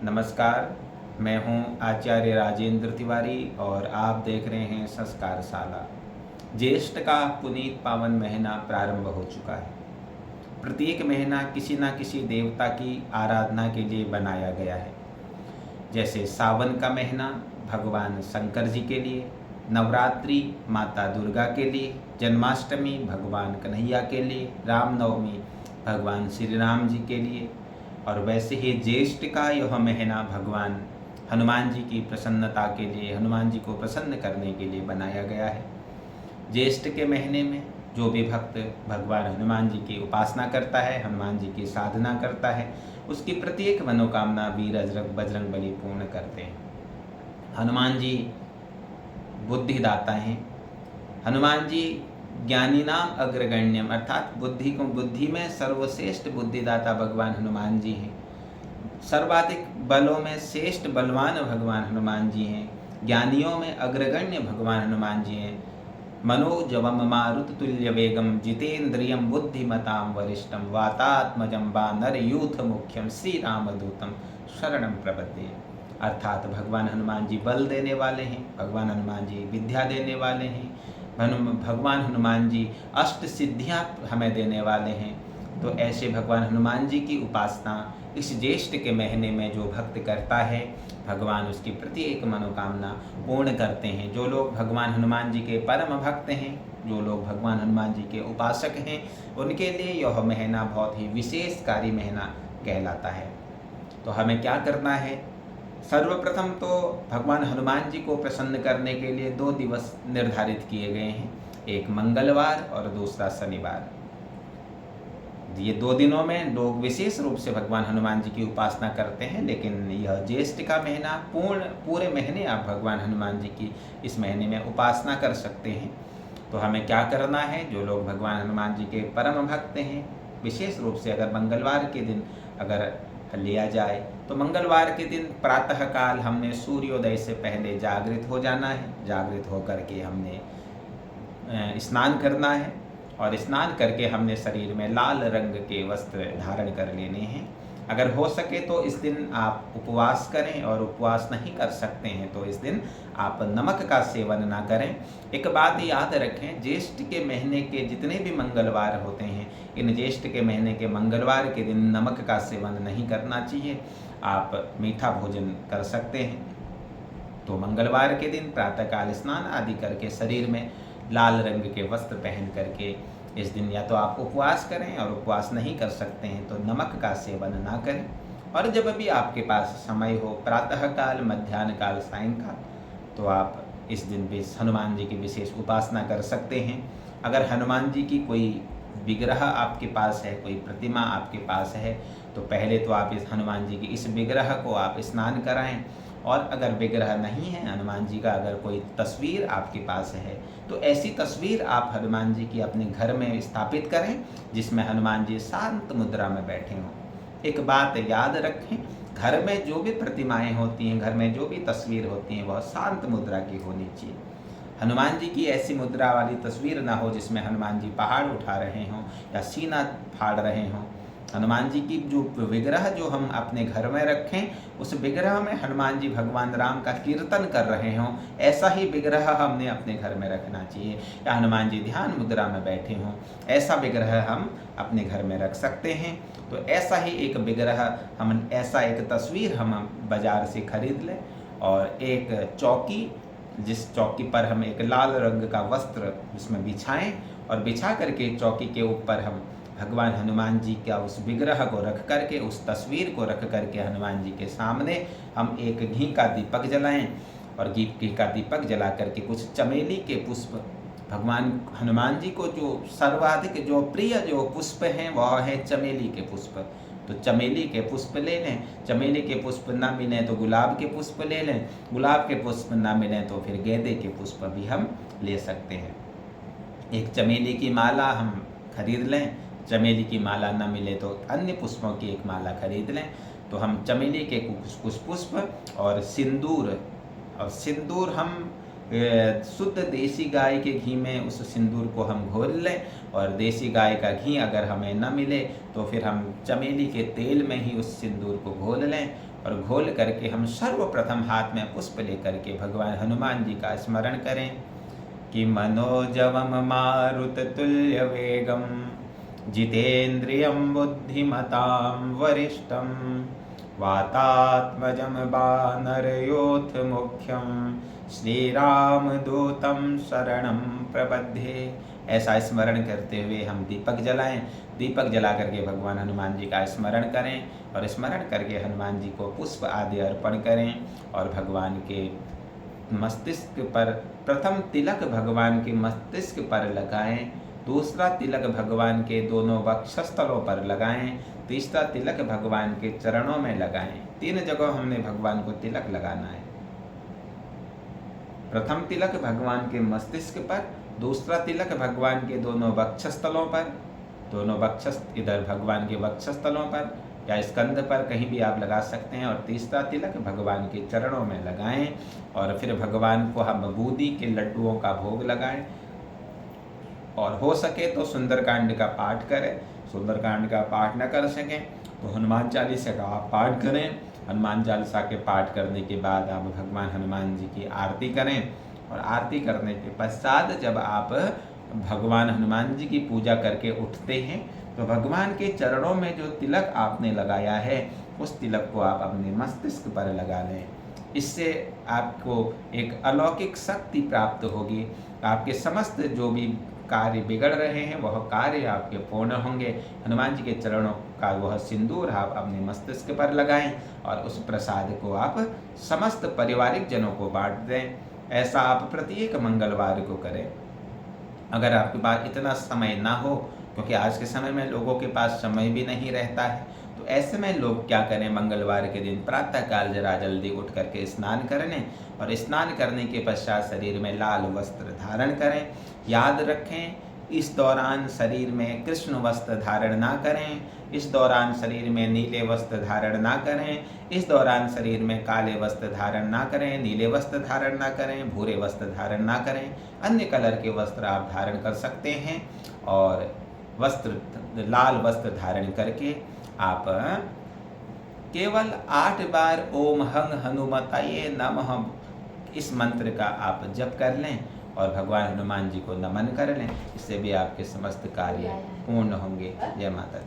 नमस्कार, मैं हूं आचार्य राजेंद्र तिवारी और आप देख रहे हैं संस्कारशाला। ज्येष्ठ का पुनीत पावन महीना प्रारंभ हो चुका है। प्रत्येक महीना किसी न किसी देवता की आराधना के लिए बनाया गया है। जैसे सावन का महीना भगवान शंकर जी के लिए, नवरात्रि माता दुर्गा के लिए, जन्माष्टमी भगवान कन्हैया के लिए, रामनवमी भगवान श्री राम जी के लिए, और वैसे ही ज्येष्ठ का यह महीना भगवान हनुमान जी की प्रसन्नता के लिए, हनुमान जी को प्रसन्न करने के लिए बनाया गया है। ज्येष्ठ के महीने में जो भी भक्त भगवान हनुमान जी की उपासना करता है, हनुमान जी की साधना करता है, उसकी प्रत्येक मनोकामना वीर बजरंग बली पूर्ण करते हैं। हनुमान जी बुद्धिदाता हैं। हनुमान जी ज्ञानी नाम अग्रगण्यम, अर्थात बुद्धि में सर्वश्रेष्ठ बुद्धिदाता भगवान हनुमान जी हैं। सर्वाधिक बलों में श्रेष्ठ बलवान भगवान हनुमान जी हैं। ज्ञानियों में अग्रगण्य भगवान हनुमान जी हैं। मनोजवम मारुत तुल्य वेगम जितेन्द्रियम बुद्धिमताम वरिष्ठम वातात्मजम वानर यूथ मुख्यम श्री रामदूतम शरणम प्रपद्ये। अर्थात भगवान हनुमान जी बल देने वाले हैं, भगवान हनुमान जी विद्या देने वाले हैं, भगवान हनुमान जी अष्ट सिद्धियां हमें देने वाले हैं। तो ऐसे भगवान हनुमान जी की उपासना इस ज्येष्ठ के महीने में जो भक्त करता है, भगवान उसकी प्रत्येक मनोकामना पूर्ण करते हैं। जो लोग भगवान हनुमान जी के परम भक्त हैं, जो लोग भगवान हनुमान जी के उपासक हैं, उनके लिए यह महीना बहुत ही विशेषकारी महीना कहलाता है। तो हमें क्या करना है? सर्वप्रथम तो भगवान हनुमान जी को प्रसन्न करने के लिए 2 दिवस निर्धारित किए गए हैं, एक मंगलवार और दूसरा शनिवार। ये 2 दिनों में लोग विशेष रूप से भगवान हनुमान जी की उपासना करते हैं, लेकिन यह ज्येष्ठ का महीना पूरे महीने आप भगवान हनुमान जी की इस महीने में उपासना कर सकते हैं। तो हमें क्या करना है? जो लोग भगवान हनुमान जी के परम भक्त हैं, विशेष रूप से अगर मंगलवार के दिन अगर लिया जाए तो मंगलवार के दिन प्रातःकाल हमने सूर्योदय से पहले जागृत हो जाना है। जागृत होकर के हमने स्नान करना है और स्नान करके हमने शरीर में लाल रंग के वस्त्र धारण कर लेने हैं। अगर हो सके तो इस दिन आप उपवास करें, और उपवास नहीं कर सकते हैं तो इस दिन आप नमक का सेवन ना करें। एक बात याद रखें, ज्येष्ठ के महीने के जितने भी मंगलवार होते हैं, इन ज्येष्ठ के महीने के मंगलवार के दिन नमक का सेवन नहीं करना चाहिए। आप मीठा भोजन कर सकते हैं। तो मंगलवार के दिन प्रातःकाल स्नान आदि करके शरीर में लाल रंग के वस्त्र पहन करके इस दिन या तो आप उपवास करें, और उपवास नहीं कर सकते हैं तो नमक का सेवन ना करें। और जब भी आपके पास समय हो, प्रातःकाल, मध्याह्न काल, सायंकाल, तो आप इस दिन भी हनुमान जी की विशेष उपासना कर सकते हैं। अगर हनुमान जी की कोई विग्रह आपके पास है, कोई प्रतिमा आपके पास है, तो पहले तो आप इस हनुमान जी की इस विग्रह को आप स्नान कराएं। और अगर विग्रह नहीं है हनुमान जी का, अगर कोई तस्वीर आपके पास है, तो ऐसी तस्वीर आप हनुमान जी की अपने घर में स्थापित करें जिसमें हनुमान जी शांत मुद्रा में बैठे हों। एक बात याद रखें, घर में जो भी प्रतिमाएं होती हैं, घर में जो भी तस्वीर होती हैं, वह शांत मुद्रा की होनी चाहिए। हनुमान जी की ऐसी मुद्रा वाली तस्वीर ना हो जिसमें हनुमान जी पहाड़ उठा रहे हों या सीना फाड़ रहे हों। हनुमान जी की जो विग्रह जो हम अपने घर में रखें, उस विग्रह में हनुमान जी भगवान राम का कीर्तन कर रहे हों, ऐसा ही विग्रह हमने अपने घर में रखना चाहिए। या हनुमान जी ध्यान मुद्रा में बैठे हों, ऐसा विग्रह हम अपने घर में रख सकते हैं। तो ऐसा ही एक विग्रह ऐसा एक तस्वीर हम बाजार से खरीद लें, और एक चौकी, जिस चौकी पर हम एक लाल रंग का वस्त्र उसमें बिछाएं, और बिछा करके चौकी के ऊपर हम भगवान हनुमान जी का उस विग्रह को रख करके, उस तस्वीर को रख करके हनुमान जी के सामने हम एक घी का दीपक जलाएं, और घी का दीपक जला करके कुछ चमेली के पुष्प, भगवान हनुमान जी को जो सर्वाधिक जो प्रिय जो पुष्प हैं वह है चमेली के पुष्प। तो चमेली के पुष्प ले लें, चमेली के पुष्प ना मिलें तो गुलाब के पुष्प ले लें, गुलाब के पुष्प ना मिलें तो फिर गेंदे के पुष्प भी हम ले सकते हैं। एक चमेली की माला हम खरीद लें, चमेली की माला ना मिले तो अन्य पुष्पों की एक माला खरीद लें। तो हम चमेली के कुछ पुष्प और सिंदूर हम शुद्ध देसी गाय के घी में उस सिंदूर को हम घोल लें, और देसी गाय का घी अगर हमें न मिले तो फिर हम चमेली के तेल में ही उस सिंदूर को घोल लें, और घोल करके हम सर्वप्रथम हाथ में पुष्प लेकर के भगवान हनुमान जी का स्मरण करें कि मनोजवम मारुत तुल्य वेगम जितेन्द्रियं बुद्धिमतां वरिष्ठं वातात्मजं वानरयोथ मुख्यं श्रीरामदूतं शरणं प्रपद्ये। ऐसा स्मरण करते हुए हम दीपक जलाएं। दीपक जला करके भगवान हनुमान जी का स्मरण करें, और स्मरण करके हनुमान जी को पुष्प आदि अर्पण करें, और भगवान के मस्तिष्क पर प्रथम तिलक भगवान के मस्तिष्क पर लगाएं, दूसरा तिलक भगवान के दोनों वक्षस्थलों पर लगाएं, तीसरा तिलक भगवान के चरणों में लगाएं। 3 जगह हमने भगवान को तिलक लगाना है। प्रथम तिलक भगवान के मस्तिष्क पर, दूसरा तिलक भगवान के दोनों वक्षस्थलों पर, दोनों वक्षस्थ इधर भगवान के वक्षस्थलों पर या स्कंद पर कहीं भी आप लगा सकते हैं, और तीसरा तिलक भगवान के चरणों में लगाएं, और फिर भगवान को हम बूंदी के लड्डुओं का भोग लगाएं, और हो सके तो सुंदरकांड का पाठ करें। सुंदरकांड का पाठ न कर सकें तो हनुमान चालीसा का आप पाठ करें। हनुमान चालीसा के पाठ करने के बाद आप भगवान हनुमान जी की आरती करें, और आरती करने के पश्चात जब आप भगवान हनुमान जी की पूजा करके उठते हैं तो भगवान के चरणों में जो तिलक आपने लगाया है उस तिलक को आप अपने मस्तिष्क पर लगा लें। इससे आपको एक अलौकिक शक्ति प्राप्त होगी। आपके समस्त जो भी कार्य बिगड़ रहे हैं वह कार्य आपके पूर्ण होंगे। हनुमान जी के चरणों का वह सिंदूर आप अपने मस्तिष्क पर लगाएं, और उस प्रसाद को आप समस्त पारिवारिक जनों को बांट दें। ऐसा आप प्रत्येक मंगलवार को करें। अगर आपके पास इतना समय ना हो, क्योंकि आज के समय में लोगों के पास समय भी नहीं रहता है, तो ऐसे में लोग क्या करें, मंगलवार के दिन प्रातःकाल जरा जल्दी उठ करके स्नान कर लें, और स्नान करने के पश्चात शरीर में लाल वस्त्र धारण करें। याद रखें, इस दौरान शरीर में कृष्ण वस्त्र धारण ना करें, इस दौरान शरीर में नीले वस्त्र धारण ना करें, इस दौरान शरीर में काले वस्त्र धारण ना करें, नीले वस्त्र धारण ना करें, भूरे वस्त्र धारण ना करें। अन्य कलर के वस्त्र आप धारण कर सकते हैं, और लाल वस्त्र धारण करके आप केवल 8 बार ओम हंग हनुमताये नमः इस मंत्र का आप जप कर लें, और भगवान हनुमान जी को नमन कर लें। इससे भी आपके समस्त कार्य पूर्ण होंगे। जय माता दी।